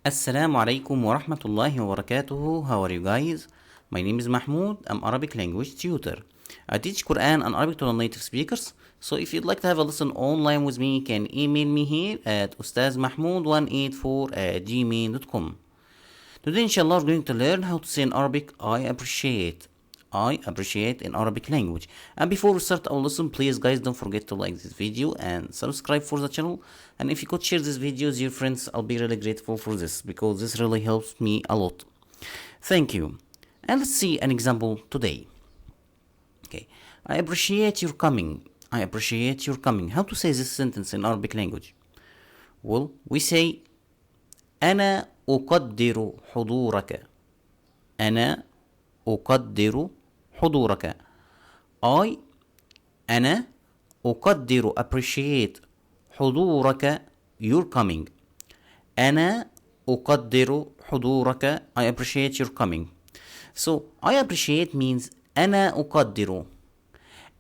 Assalamu alaikum wa rahmatullahi wa barakatuhu. How are you guys? My name is Mahmoud. I'm Arabic language tutor. I teach Quran and Arabic to non-native speakers. So if you'd like to have a lesson online with me, you can email me here at ustazmahmoud184@gmail.com. Today, inshallah, we're going to learn how to say in Arabic, I appreciate. I appreciate in Arabic language. And before we start our lesson, please guys don't forget to like this video and subscribe for the channel. And if you could share this video with your friends, I'll be really grateful for this because this really helps me a lot. Thank you. And let's see an example today. Okay. I appreciate your coming. I appreciate your coming. How to say this sentence in Arabic language? Well, we say أنا أقدر حضورك. أنا أقدر حضورك. أنا أقدر appreciate حضورك your coming. أنا أقدر حضورك I appreciate your coming. So I appreciate means أنا أقدر,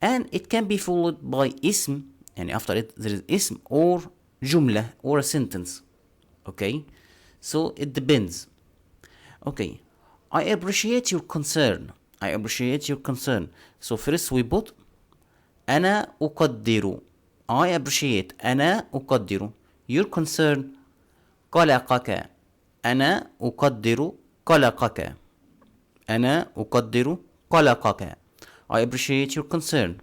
and it can be followed by اسم, and after it there is اسم or جملة or a sentence. Okay, so it depends. Okay, I appreciate your concern. I appreciate your concern. So first we put أنا أقدر. I appreciate. أنا أقدر your concern. قلقك. أنا أقدر قلقك. أنا أقدر قلقك. I appreciate your concern.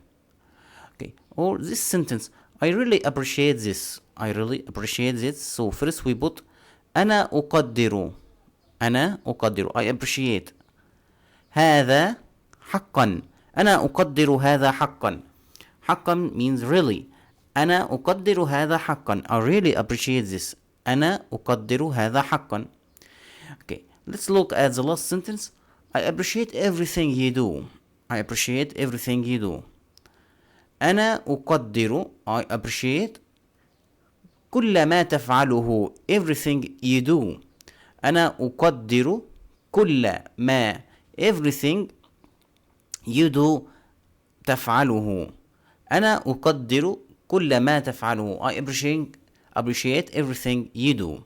Okay. Or this sentence. I really appreciate this. I really appreciate this. So first we put أنا أقدر. أنا أقدر I appreciate. هذا حقا. أنا أقدر هذا حقا. حقا means really. أنا أقدر هذا حقا I really appreciate this. أنا أقدر هذا حقا. Okay, let's look at the last sentence. I appreciate everything you do. I appreciate everything you do. أنا أقدر I appreciate كل ما تفعله everything you do. أنا أقدر كل ما everything you do تفعله. أنا أقدر كل ما تفعله I appreciate everything you do.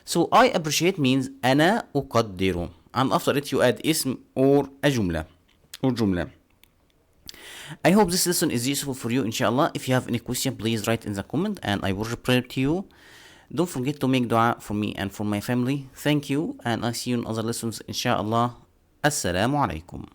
So I appreciate means أنا أقدر, and after it you add اسم or a جملة or جملة. I hope this lesson is useful for you, inshallah. If you have any question, please write in the comment and I will reply to you. Don't forget to make dua for me and for my family. Thank you, and I'll see you in other lessons, inshallah. Assalamu alaikum.